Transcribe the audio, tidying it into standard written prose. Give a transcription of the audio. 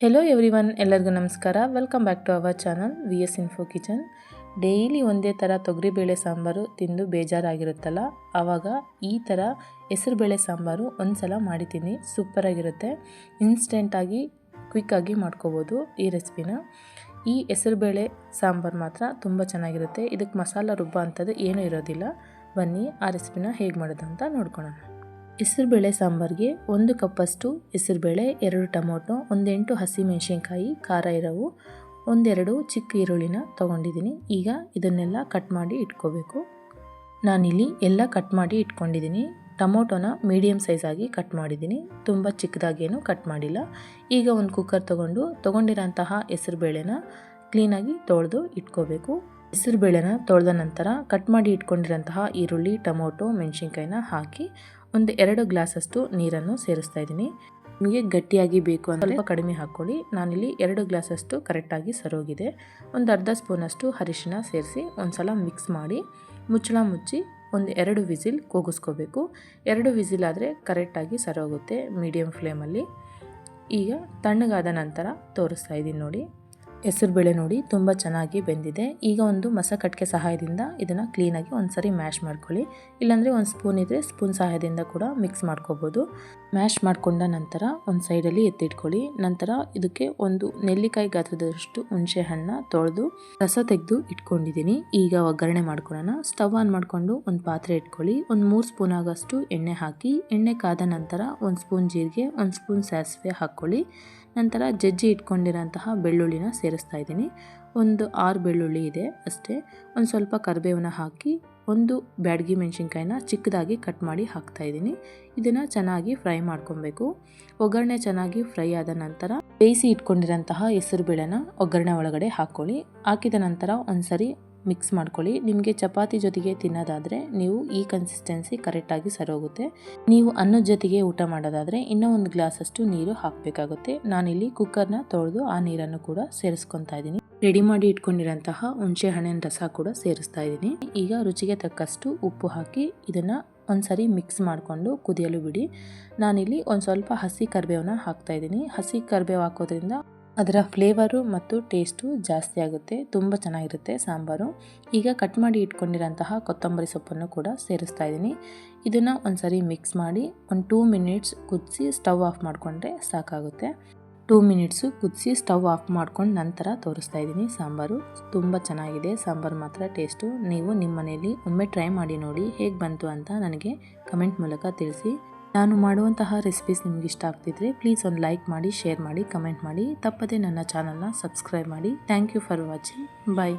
Hello everyone, ಎಲ್ಲರಿಗೂ ನಮಸ್ಕಾರ. Welcome back to our channel VS info kitchen. Daily ಒಂದೇ ಥರ ತೊಗರಿಬೇಳೆ ಸಾಂಬಾರು ತಿಂದು ಬೇಜಾರಾಗಿರುತ್ತಲ್ಲ, ಆವಾಗ ಈ ಥರ ಹೆಸರುಬೇಳೆ ಸಾಂಬಾರು ಒಂದು ಸಲ ಮಾಡಿದ್ದೀನಿ. ಸೂಪರಾಗಿರುತ್ತೆ. ಇನ್ಸ್ಟೆಂಟಾಗಿ ಕ್ವಿಕ್ಕಾಗಿ ಮಾಡ್ಕೋಬೋದು ಈ ರೆಸಿಪಿನ. ಈ ಹೆಸರುಬೇಳೆ ಸಾಂಬಾರು ಮಾತ್ರ ತುಂಬ ಚೆನ್ನಾಗಿರುತ್ತೆ. ಇದಕ್ಕೆ ಮಸಾಲ ರುಬ್ಬ ಅಂಥದ್ದು ಏನೂ ಇರೋದಿಲ್ಲ. ಬನ್ನಿ ಆ ರೆಸಿಪಿನ ಹೇಗೆ ಮಾಡೋದು ಅಂತ ನೋಡ್ಕೊಳ್ಳೋಣ. ಹೆಸರುಬೇಳೆ ಸಾಂಬಾರಿಗೆ 1 ಕಪ್ಪಷ್ಟು ಹೆಸರುಬೇಳೆ, 2 ಟೊಮೊಟೊ, 8 ಹಸಿಮೆಣಸಿನ್ಕಾಯಿ ಖಾರ ಇರೋವು, 1-2 ಚಿಕ್ಕ ಈರುಳ್ಳಿನ ತೊಗೊಂಡಿದ್ದೀನಿ. ಈಗ ಇದನ್ನೆಲ್ಲ ಕಟ್ ಮಾಡಿ ಇಟ್ಕೋಬೇಕು. ನಾನಿಲ್ಲಿ ಎಲ್ಲ ಕಟ್ ಮಾಡಿ ಇಟ್ಕೊಂಡಿದ್ದೀನಿ. ಟೊಮೊಟೊನ ಮೀಡಿಯಮ್ ಸೈಜಾಗಿ ಕಟ್ ಮಾಡಿದ್ದೀನಿ, ತುಂಬ ಚಿಕ್ಕದಾಗೇನು ಕಟ್ ಮಾಡಿಲ್ಲ. ಈಗ ಒಂದು ಕುಕ್ಕರ್ ತೊಗೊಂಡಿರೋಂತಹ ಹೆಸರುಬೇಳೆನ ಕ್ಲೀನಾಗಿ ತೊಳೆದು ಇಟ್ಕೋಬೇಕು. ಹೆಸರುಬೇಳೆನ ತೊಳೆದ ನಂತರ ಕಟ್ ಮಾಡಿ ಇಟ್ಕೊಂಡಿರೋಂತಹ ಈರುಳ್ಳಿ, ಟೊಮೊಟೊ, ಮೆಣಸಿನ್ಕಾಯಿನ ಹಾಕಿ 1-2 ಗ್ಲಾಸಷ್ಟು ನೀರನ್ನು ಸೇರಿಸ್ತಾ ಇದ್ದೀನಿ. ನಿಮಗೆ ಗಟ್ಟಿಯಾಗಿ ಬೇಕು ಅಂದರೆ ಸ್ವಲ್ಪ ಕಡಿಮೆ ಹಾಕ್ಕೊಳ್ಳಿ. ನಾನಿಲ್ಲಿ 2 ಗ್ಲಾಸಷ್ಟು ಕರೆಕ್ಟಾಗಿ ಸರೋಗಿದೆ. ಒಂದು ಅರ್ಧ ಸ್ಪೂನಷ್ಟು ಅರಿಶಿನ ಸೇರಿಸಿ ಒಂದು ಸಲ ಮಿಕ್ಸ್ ಮಾಡಿ ಮುಚ್ಚಳ ಮುಚ್ಚಿ 1-2 ವಿಸಿಲ್ ಕೂಗಿಸ್ಕೋಬೇಕು. 2 ವಿಸಿಲ್ ಆದರೆ ಕರೆಕ್ಟಾಗಿ ಸರೋಗುತ್ತೆ ಮೀಡಿಯಮ್ ಫ್ಲೇಮಲ್ಲಿ. ಈಗ ತಣ್ಣಗಾದ ನಂತರ ತೋರಿಸ್ತಾ ಇದ್ದೀನಿ ನೋಡಿ. ಹೆಸರುಬೇಳೆ ನೋಡಿ ತುಂಬ ಚೆನ್ನಾಗಿ ಬೆಂದಿದೆ. ಈಗ ಒಂದು ಮಸಕಟ್ಟಿಗೆ ಸಹಾಯದಿಂದ ಇದನ್ನು ಕ್ಲೀನಾಗಿ ಒಂದು ಸರಿ ಮ್ಯಾಶ್ ಮಾಡ್ಕೊಳ್ಳಿ. ಇಲ್ಲಾಂದರೆ ಒಂದು ಸ್ಪೂನ್ ಇದ್ದರೆ ಸ್ಪೂನ್ ಸಹಾಯದಿಂದ ಕೂಡ ಮಿಕ್ಸ್ ಮಾಡ್ಕೋಬೋದು. ಮ್ಯಾಶ್ ಮಾಡಿಕೊಂಡ ನಂತರ ಒಂದು ಸೈಡಲ್ಲಿ ಎತ್ತಿಟ್ಕೊಳ್ಳಿ. ನಂತರ ಇದಕ್ಕೆ ಒಂದು ನೆಲ್ಲಿಕಾಯಿ ಗಾತ್ರದಷ್ಟು ಹುಣಸೆ ಹಣ್ಣು ತೊಳೆದು ರಸ ತೆಗೆದು ಇಟ್ಕೊಂಡಿದ್ದೀನಿ. ಈಗ ಒಗ್ಗರಣೆ ಮಾಡ್ಕೊಳ್ಳೋಣ. ಸ್ಟವ್ ಆನ್ ಮಾಡಿಕೊಂಡು ಒಂದು ಪಾತ್ರೆ ಇಟ್ಕೊಳ್ಳಿ. ಒಂದು 3 ಸ್ಪೂನ್ ಆಗೋಷ್ಟು ಎಣ್ಣೆ ಹಾಕಿ, ಎಣ್ಣೆ ಕಾದ ನಂತರ 1 ಸ್ಪೂನ್ ಜೀರಿಗೆ, 1 ಸ್ಪೂನ್ ಸಾಸಿವೆ ಹಾಕ್ಕೊಳ್ಳಿ. ನಂತರ ಜಜ್ಜಿ ಇಟ್ಕೊಂಡಿರೋಂತಹ ಬೆಳ್ಳುಳ್ಳಿನ ಸೇರಿಸ್ತಾ ಇದ್ದೀನಿ. ಒಂದು 6 ಬೆಳ್ಳುಳ್ಳಿ ಇದೆ ಅಷ್ಟೇ. ಒಂದು ಸ್ವಲ್ಪ ಕರಿಬೇವನ್ನ ಹಾಕಿ 1 ಬ್ಯಾಡಗಿ ಮೆಣಸಿನ್ಕಾಯಿನ ಚಿಕ್ಕದಾಗಿ ಕಟ್ ಮಾಡಿ ಹಾಕ್ತಾ ಇದ್ದೀನಿ. ಇದನ್ನು ಚೆನ್ನಾಗಿ ಫ್ರೈ ಮಾಡ್ಕೊಬೇಕು. ಒಗ್ಗರಣೆ ಚೆನ್ನಾಗಿ ಫ್ರೈ ಆದ ನಂತರ ಬೇಯಿಸಿ ಇಟ್ಕೊಂಡಿರೋಂತಹ ಹೆಸರುಬೇಳೆನ ಒಗ್ಗರಣೆ ಒಳಗಡೆ ಹಾಕ್ಕೊಳ್ಳಿ. ಹಾಕಿದ ನಂತರ ಒಂದು ಸರಿ ಮಿಕ್ಸ್ ಮಾಡ್ಕೊಳ್ಳಿ. ನಿಮಗೆ ಚಪಾತಿ ಜೊತೆಗೆ ತಿನ್ನೋದಾದರೆ ನೀವು ಈ ಕನ್ಸಿಸ್ಟೆನ್ಸಿ ಕರೆಕ್ಟಾಗಿ ಸರೋಗುತ್ತೆ. ನೀವು ಅನ್ನದ ಜೊತೆಗೆ ಊಟ ಮಾಡೋದಾದರೆ ಇನ್ನೂ 1 ಗ್ಲಾಸಷ್ಟು ನೀರು ಹಾಕಬೇಕಾಗುತ್ತೆ. ನಾನಿಲ್ಲಿ ಕುಕ್ಕರ್ನ ತೊಳೆದು ಆ ನೀರನ್ನು ಕೂಡ ಸೇರಿಸ್ಕೊತಾ ಇದ್ದೀನಿ. ರೆಡಿ ಮಾಡಿ ಇಟ್ಕೊಂಡಿರೋಂತಹ ಹುಣಸೆ ಹಣ್ಣಿನ ರಸ ಕೂಡ ಸೇರಿಸ್ತಾ ಇದ್ದೀನಿ. ಈಗ ರುಚಿಗೆ ತಕ್ಕಷ್ಟು ಉಪ್ಪು ಹಾಕಿ ಇದನ್ನು ಒಂದು ಸರಿ ಮಿಕ್ಸ್ ಮಾಡಿಕೊಂಡು ಕುದಿಯಲು ಬಿಡಿ. ನಾನಿಲ್ಲಿ ಒಂದು ಸ್ವಲ್ಪ ಹಸಿ ಕರಿಬೇವನ್ನ ಹಾಕ್ತಾ ಇದ್ದೀನಿ. ಹಸಿ ಕರಿಬೇವು ಹಾಕೋದ್ರಿಂದ ಅದರ ಫ್ಲೇವರು ಮತ್ತು ಟೇಸ್ಟು ಜಾಸ್ತಿ ಆಗುತ್ತೆ. ತುಂಬ ಚೆನ್ನಾಗಿರುತ್ತೆ ಸಾಂಬಾರು. ಈಗ ಕಟ್ ಮಾಡಿ ಇಟ್ಕೊಂಡಿರೋಂತಹ ಕೊತ್ತಂಬರಿ ಸೊಪ್ಪನ್ನು ಕೂಡ ಸೇರಿಸ್ತಾ ಇದ್ದೀನಿ. ಇದನ್ನು ಒಂದು ಸರಿ ಮಿಕ್ಸ್ ಮಾಡಿ ಒಂದು 2 ಮಿನಿಟ್ಸ್ ಕುದಿಸಿ ಸ್ಟವ್ ಆಫ್ ಮಾಡಿಕೊಂಡ್ರೆ ಸಾಕಾಗುತ್ತೆ. 2 ಮಿನಿಟ್ಸು ಕುದಿಸಿ ಸ್ಟವ್ ಆಫ್ ಮಾಡ್ಕೊಂಡು ನಂತರ ತೋರಿಸ್ತಾ ಇದ್ದೀನಿ ಸಾಂಬಾರು. ತುಂಬ ಚೆನ್ನಾಗಿದೆ ಸಾಂಬಾರು ಮಾತ್ರ ಟೇಸ್ಟು. ನೀವು ನಿಮ್ಮ ಮನೆಯಲ್ಲಿ ಒಮ್ಮೆ ಟ್ರೈ ಮಾಡಿ ನೋಡಿ, ಹೇಗೆ ಬಂತು ಅಂತ ನನಗೆ ಕಮೆಂಟ್ ಮೂಲಕ ತಿಳಿಸಿ. ನಾನು ಮಾಡುವಂತಹ ರೆಸಿಪೀಸ್ ನಿಮ್ಗೆ ಇಷ್ಟ ಆಗ್ತಿದ್ರೆ ಪ್ಲೀಸ್ ಒಂದು ಲೈಕ್ ಮಾಡಿ, ಶೇರ್ ಮಾಡಿ, ಕಮೆಂಟ್ ಮಾಡಿ. ತಪ್ಪದೆ ನನ್ನ ಚಾನಲ್ನ ಸಬ್ಸ್ಕ್ರೈಬ್ ಮಾಡಿ. Thank you for watching. Bye.